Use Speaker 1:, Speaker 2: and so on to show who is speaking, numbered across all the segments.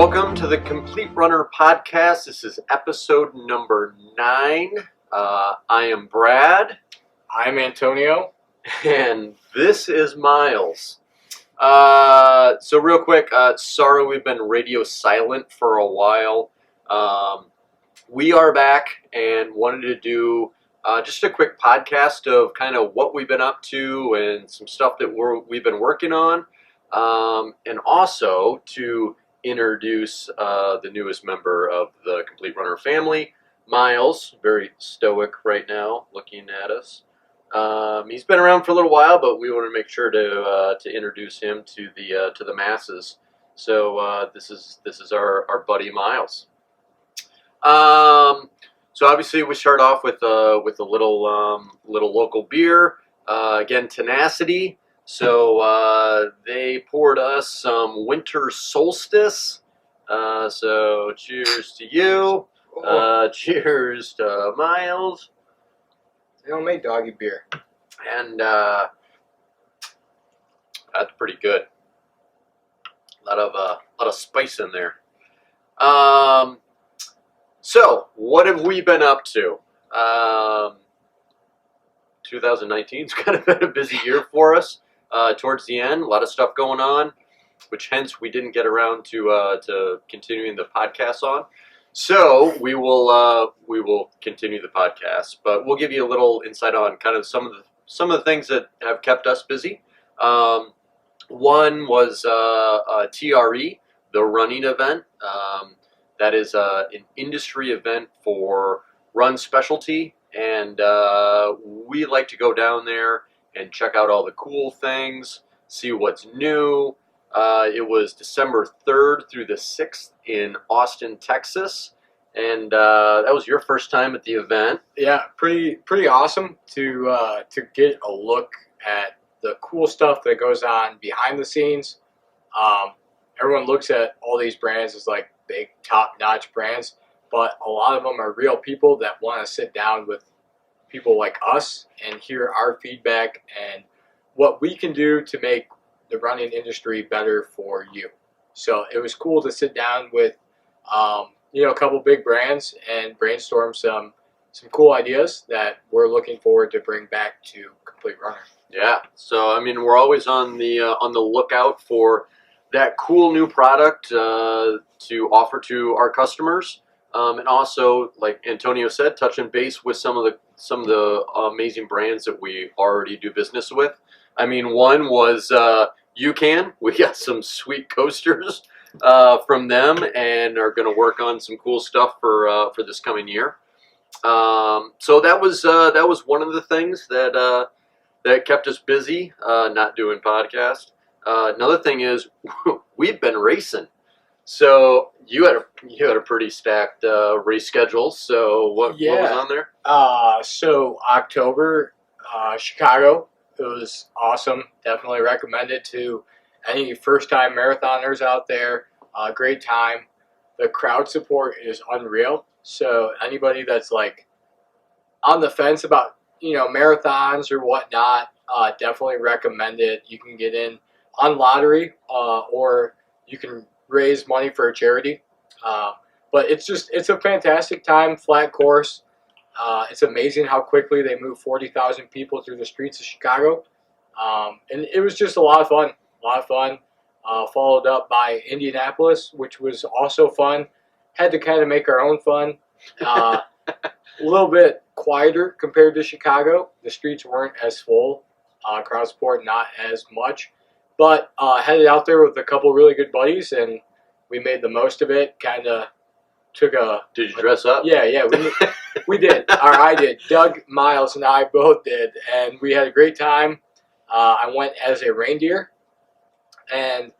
Speaker 1: Welcome to the Complete Runner Podcast. This is episode number 9. I am Brad.
Speaker 2: I'm Antonio.
Speaker 1: And this is Miles. So real quick, sorry we've been radio silent for a while. We are back and wanted to do just a quick podcast of kind of what we've been up to and some stuff that we've been working on. And also to introduce the newest member of the Complete Runner family, Miles. Very stoic right now, looking at us. He's been around for a little while, but we want to make sure to introduce him to the masses. So this is our buddy Miles. So obviously we start off with a little local beer. Again, Tenacity. So they poured us some Winter Solstice. So cheers to you. Cheers to Miles.
Speaker 2: They don't make doggy beer.
Speaker 1: And that's pretty good. A lot of spice in there. So what have we been up to? 2019's kind of been a busy year for us. Towards the end, a lot of stuff going on, which hence we didn't get around to continuing the podcast on. So we will continue the podcast, but we'll give you a little insight on kind of some of the things that have kept us busy. One was TRE, the running event. That is an industry event for run specialty, and we like to go down there and check out all the cool things, see what's new. It was December 3rd through the 6th in Austin, Texas, and that was your first time at the event.
Speaker 2: Yeah, pretty awesome to get a look at the cool stuff that goes on behind the scenes. Everyone looks at all these brands as like big top-notch brands, but a lot of them are real people that want to sit down with people like us and hear our feedback and what we can do to make the running industry better for you. So it was cool to sit down with a couple big brands and brainstorm some cool ideas that we're looking forward to bring back to Complete Runner.
Speaker 1: Yeah, so I mean we're always on the lookout for that cool new product to offer to our customers. And also, like Antonio said, touching base with some of the amazing brands that we already do business with. I mean, one was UCAN. We got some sweet coasters from them, and are going to work on some cool stuff for this coming year. So that was one of the things that kept us busy, not doing podcast. Another thing is we've been racing. So you had a pretty stacked race schedule. So what was on there?
Speaker 2: So October, Chicago. It was awesome. Definitely recommend it to any first-time marathoners out there. Great time. The crowd support is unreal. So anybody that's like on the fence about marathons or whatnot, definitely recommend it. You can get in on lottery, or you can raise money for a charity. But it's a fantastic time, flat course. It's amazing how quickly they move 40,000 people through the streets of Chicago. And it was just a lot of fun. Followed up by Indianapolis, which was also fun. Had to kind of make our own fun. A little bit quieter compared to Chicago. The streets weren't as full. Crowd support not as much. But headed out there with a couple really good buddies, and we made the most of it. Kind of took a...
Speaker 1: Did you dress up?
Speaker 2: Yeah, we did. Or I did. Doug, Miles, and I both did, and we had a great time. I went as a reindeer, and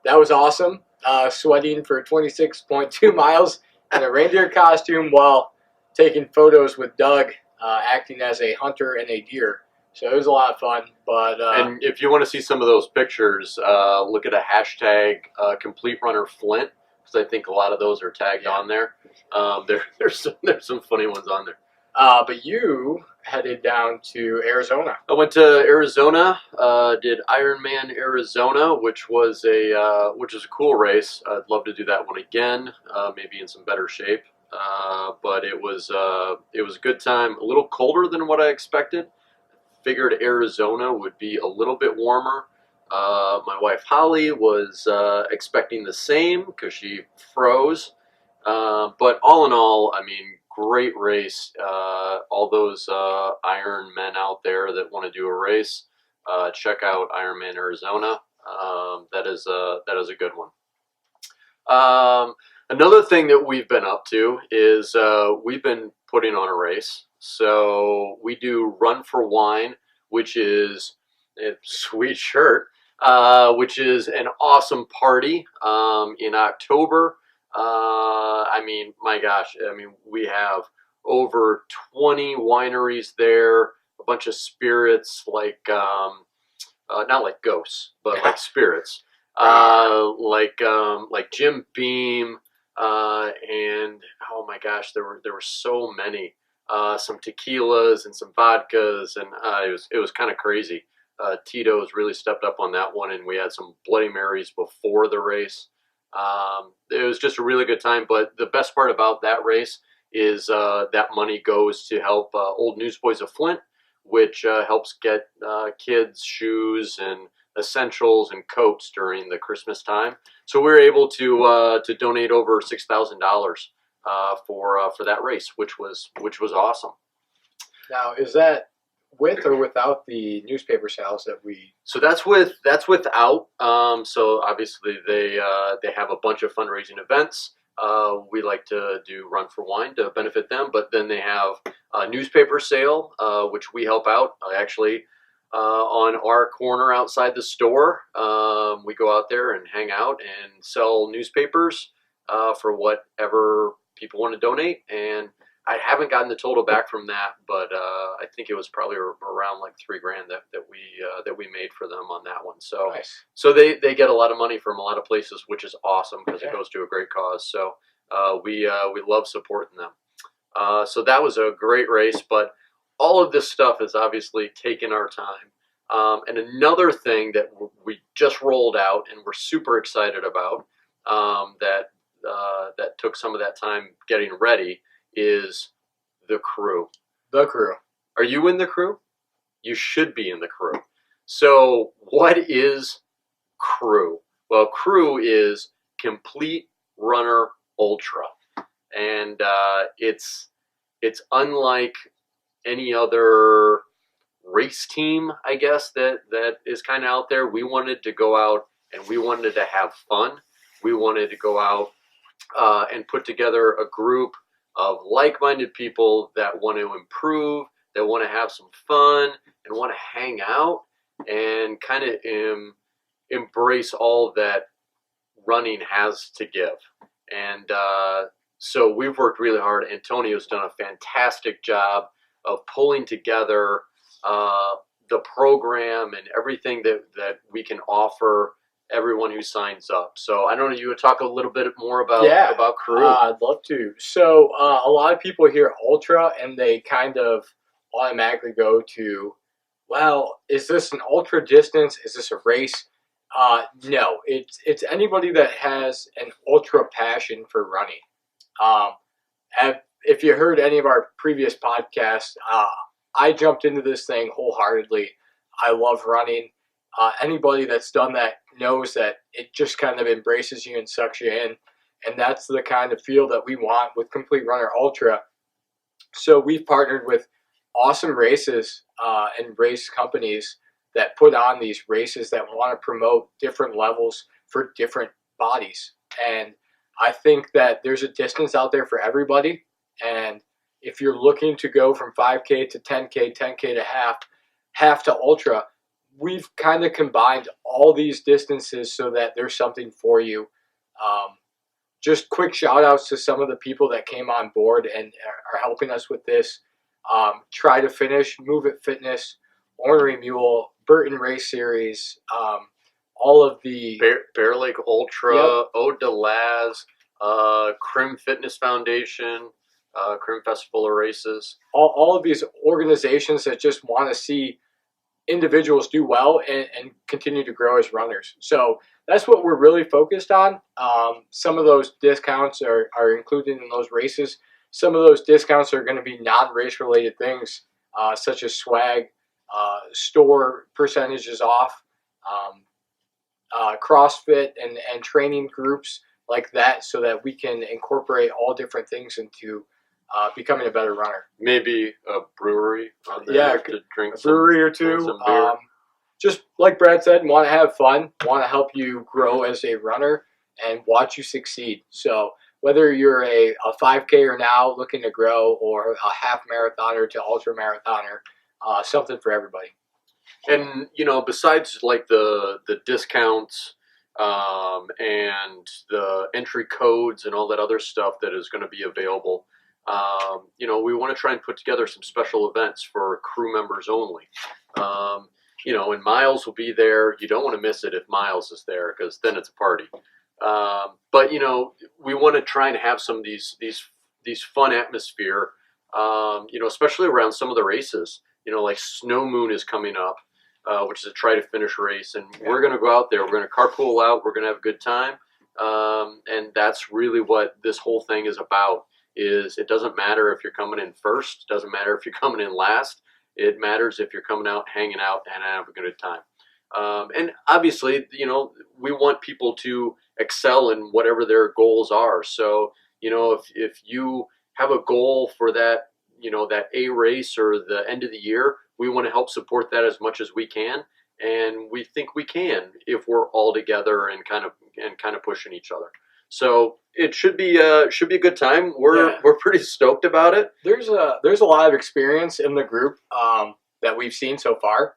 Speaker 2: that was awesome. Sweating for 26.2 miles in a reindeer costume while taking photos with Doug, acting as a hunter and a deer. So it was a lot of fun. But
Speaker 1: and if you want to see some of those pictures, look at a hashtag Complete Runner Flint, because I think a lot of those are tagged on there. There's some funny ones on there.
Speaker 2: But you headed down to Arizona.
Speaker 1: I went to Arizona, did Ironman Arizona, which was a cool race. I'd love to do that one again, maybe in some better shape. But it was a good time. A little colder than what I expected. Figured Arizona would be a little bit warmer. My wife Holly was expecting the same because she froze. But all in all, I mean, great race. All those Iron men out there that want to do a race, check out Ironman Arizona. That is a good one. Another thing that we've been up to is we've been putting on a race. So we do Run for Wine, which is a sweet shirt, which is an awesome party in October. I mean, my gosh, I mean, we have over 20 wineries there, a bunch of spirits like, not like ghosts, but like spirits, like Jim Beam, and oh my gosh, there were so many, some tequilas and some vodkas, and it was kind of crazy. Tito's really stepped up on that one, and we had some Bloody Marys before the race. It was just a really good time, but the best part about that race is that money goes to help Old Newsboys of Flint, which helps get kids shoes and essentials and coats during the Christmas time. So we were able to donate over $6,000 for that race, which was awesome.
Speaker 2: Now, is that with or without the newspaper sales that we?
Speaker 1: So that's without. So obviously they have a bunch of fundraising events. We like to do Run for Wine to benefit them, but then they have a newspaper sale, which we help out actually on our corner outside the store. We go out there and hang out and sell newspapers for whatever people want to donate. And I haven't gotten the total back from that, but I think it was probably around like $3,000 that we made for them on that one. So
Speaker 2: Nice.
Speaker 1: So they get a lot of money from a lot of places, which is awesome because
Speaker 2: Yeah.
Speaker 1: it goes to a great cause. So we love supporting them. So that was a great race, but all of this stuff has obviously taken our time. And another thing that we just rolled out and we're super excited about, that took some of that time getting ready, is the crew.
Speaker 2: The crew.
Speaker 1: Are you in the crew? You should be in the crew. So what is crew? Well, crew is Complete Runner Ultra, and it's unlike any other race team, I guess, that is kind of out there. We wanted to go out and we wanted to have fun. We wanted to go out and put together a group of like-minded people that want to improve, that want to have some fun, and want to hang out and kind of embrace all that running has to give. And so we've worked really hard. Antonio's done a fantastic job of pulling together the program and everything that we can offer everyone who signs up. So I don't know, you would talk a little bit more about crew.
Speaker 2: I'd love to. So a lot of people hear ultra and they kind of automatically go to, well, is this an ultra distance? Is this a race? No, it's anybody that has an ultra passion for running. If you heard any of our previous podcasts, I jumped into this thing wholeheartedly. I love running. Anybody that's done that knows that it just kind of embraces you and sucks you in. And that's the kind of feel that we want with Complete Runner Ultra. So we've partnered with awesome races and race companies that put on these races that want to promote different levels for different bodies. And I think that there's a distance out there for everybody. And if you're looking to go from 5K to 10K, 10K to half to ultra, we've kind of combined all these distances so that there's something for you. Just quick shout outs to some of the people that came on board and are helping us with this. Try to Finish, Move It Fitness, Ornery Mule, Burton Race Series, all of the
Speaker 1: Bear Lake Ultra,
Speaker 2: Yep.
Speaker 1: Ode to Laz, Crim Fitness Foundation, Crim Festival of races.
Speaker 2: All of these organizations that just want to see individuals do well and continue to grow as runners. So that's what we're really focused on. Some of those discounts are included in those races. Some of those discounts are going to be non-race related things, such as swag, store percentages off, CrossFit and training groups like that, so that we can incorporate all different things into becoming a better runner.
Speaker 1: Maybe a brewery on there
Speaker 2: Yeah,
Speaker 1: to drink
Speaker 2: a brewery or
Speaker 1: drink
Speaker 2: two.
Speaker 1: some beer.
Speaker 2: Just like Brad said, want to have fun, want to help you grow as a runner and watch you succeed. So whether you're a 5K or now looking to grow, or a half marathoner to ultra marathoner, something for everybody.
Speaker 1: And besides like the discounts and the entry codes and all that other stuff that is going to be available, we want to try and put together some special events for crew members only. And Miles will be there. You don't want to miss it if Miles is there, because then it's a party. But we want to try and have some of these fun atmosphere. Especially around some of the races. Like Snow Moon is coming up, which is a try to finish race, and we're going to go out there. We're going to carpool out. We're going to have a good time, and that's really what this whole thing is about. It doesn't matter if you're coming in first. It doesn't matter if you're coming in last. It matters if you're coming out, hanging out, and having a good time. And obviously, we want people to excel in whatever their goals are. So, if you have a goal for that, that A race or the end of the year, we want to help support that as much as we can. And we think we can if we're all together and kind of pushing each other. So it should be a good time. We're pretty stoked about it.
Speaker 2: There's a lot of experience in the group that we've seen so far,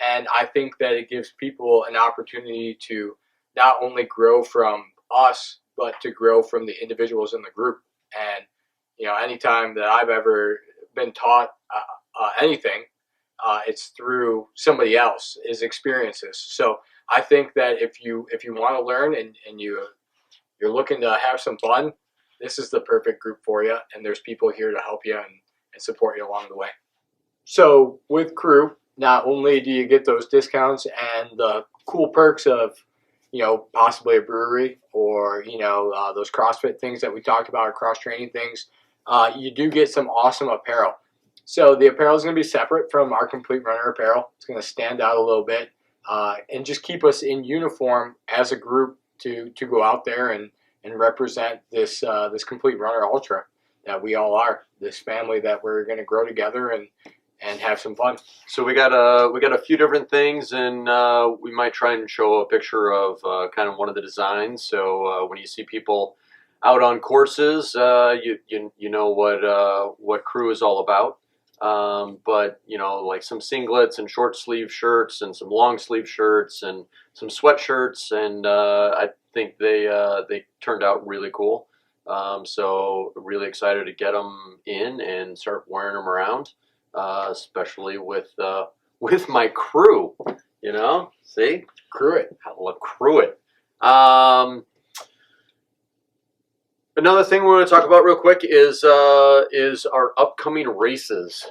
Speaker 2: and I think that it gives people an opportunity to not only grow from us, but to grow from the individuals in the group. And anytime that I've ever been taught anything, it's through somebody else's experiences. So I think that if you want to learn and you're looking to have some fun, this is the perfect group for you, and there's people here to help you and support you along the way. So with Crew, not only do you get those discounts and the cool perks of, possibly a brewery or, those CrossFit things that we talked about, or cross-training things, you do get some awesome apparel. So the apparel is going to be separate from our Complete Runner apparel. It's going to stand out a little bit and just keep us in uniform as a group to go out there and represent this Complete Runner Ultra that we all are, this family that we're going to grow together and have some fun.
Speaker 1: So we got a few different things, and we might try and show a picture of kind of one of the designs. So when you see people out on courses, you know what Crew is all about. But like some singlets and short sleeve shirts and some long sleeve shirts and some sweatshirts, and I think they turned out really cool. So really excited to get them in and start wearing them around, especially with my crew. See,
Speaker 2: Crew it.
Speaker 1: I'll crew it. Another thing we want to talk about real quick is our upcoming races.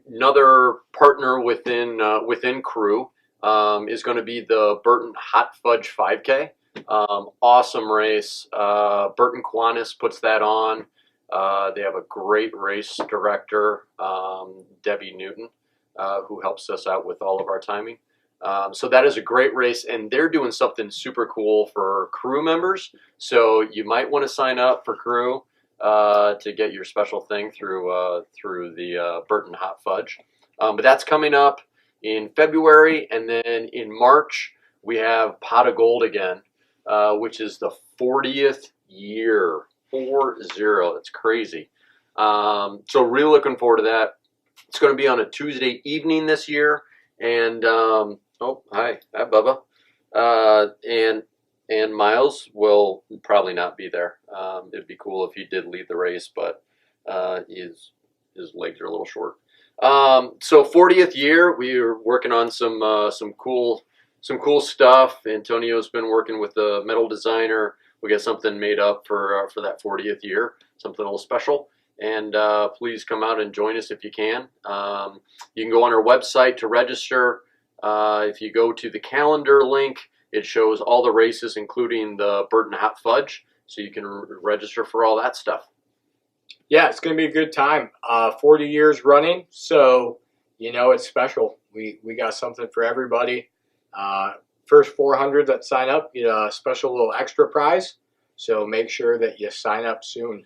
Speaker 1: Another partner within Crew is going to be the Burton Hot Fudge 5K. Awesome race. Burton Kiwanis puts that on. They have a great race director, Debbie Newton, who helps us out with all of our timing. So that is a great race, and they're doing something super cool for Crew members. So you might want to sign up for Crew to get your special thing through the Burton Hot Fudge. But that's coming up in February, and then in March we have Pot of Gold again, which is the 40th year. 40. That's crazy. So really looking forward to that. It's going to be on a Tuesday evening this year, and hi Bubba, and Miles will probably not be there. It'd be cool if he did lead the race, but his legs are a little short. So 40th year, we're working on some cool stuff. Antonio's been working with the metal designer. we'll get something made up for that 40th year, something a little special. And please come out and join us if you can. You can go on our website to register. If you go to the calendar link, it shows all the races, including the Burton Hot Fudge, so you can register for all that stuff.
Speaker 2: Yeah, it's going to be a good time. 40 years running, so you know it's special. We got something for everybody. First 400 that sign up get a special little extra prize, so make sure that you sign up soon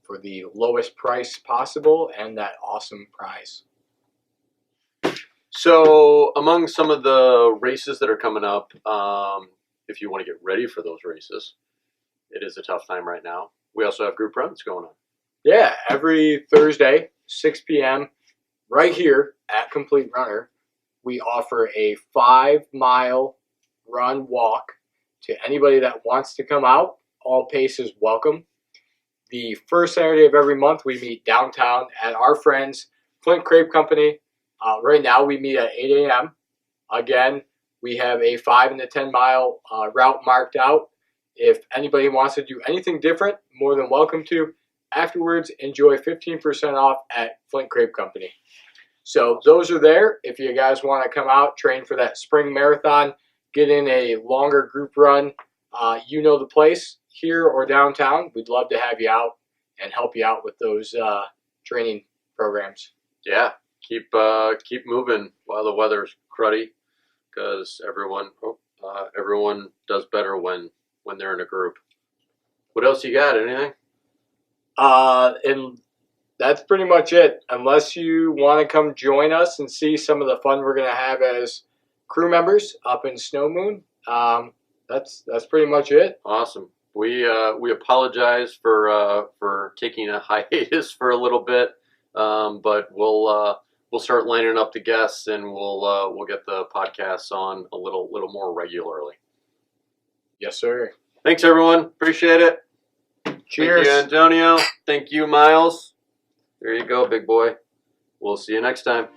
Speaker 2: for the lowest price possible and that awesome prize.
Speaker 1: So among some of the races that are coming up, if you want to get ready for those races, it is a tough time right now. We also have group runs going on.
Speaker 2: Yeah, every Thursday, 6 p.m., right here at Complete Runner, we offer a 5-mile run walk to anybody that wants to come out. All paces welcome. The first Saturday of every month, we meet downtown at our friends, Flint Crepe Company. Right now, we meet at 8 a.m. Again, we have a 5 and a 10-mile route marked out. If anybody wants to do anything different, more than welcome to. Afterwards, enjoy 15% off at Flint Crepe Company. So those are there. If you guys want to come out, train for that spring marathon, get in a longer group run, you know the place here or downtown. We'd love to have you out and help you out with those training programs.
Speaker 1: Yeah, keep moving while the weather's cruddy, because everyone does better when they're in a group. What else you got? Anything?
Speaker 2: And that's pretty much it. Unless you want to come join us and see some of the fun we're going to have as crew members up in Snow Moon, that's pretty much it.
Speaker 1: Awesome. We apologize for taking a hiatus for a little bit, but we'll start lining up the guests, and we'll get the podcasts on a little more regularly.
Speaker 2: Yes, sir.
Speaker 1: Thanks, everyone. Appreciate it.
Speaker 2: Cheers.
Speaker 1: Thank you, Antonio. Thank you, Miles. There you go, big boy. We'll see you next time.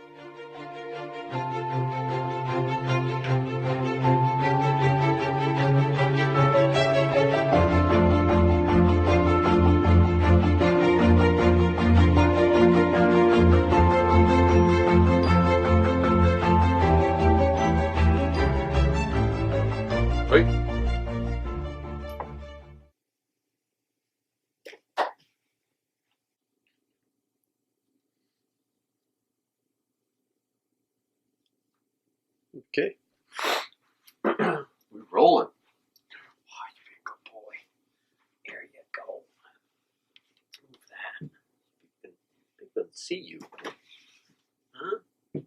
Speaker 1: Wait. Okay. We're rolling. Oh, you're a good boy. There you go. Move that. They can see you. Huh? They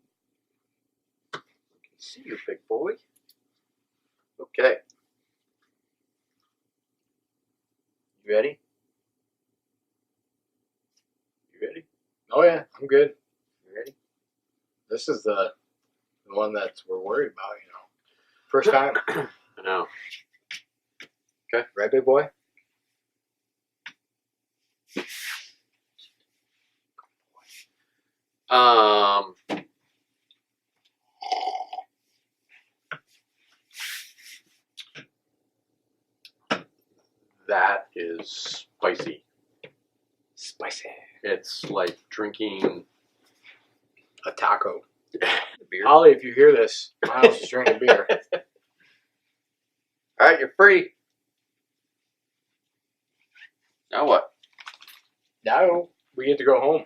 Speaker 1: can see you, big boy. Okay. You ready? You ready?
Speaker 2: Oh, yeah, I'm good.
Speaker 1: You ready?
Speaker 2: This is the one that we're worried about, you know. First time.
Speaker 1: I know.
Speaker 2: Right, big boy?
Speaker 1: That is spicy.
Speaker 2: Spicy.
Speaker 1: It's like drinking
Speaker 2: A taco.
Speaker 1: beer.
Speaker 2: Holly, if you hear this, Miles is drinking beer.
Speaker 1: All right, you're free. Now what?
Speaker 2: Now we get to go home.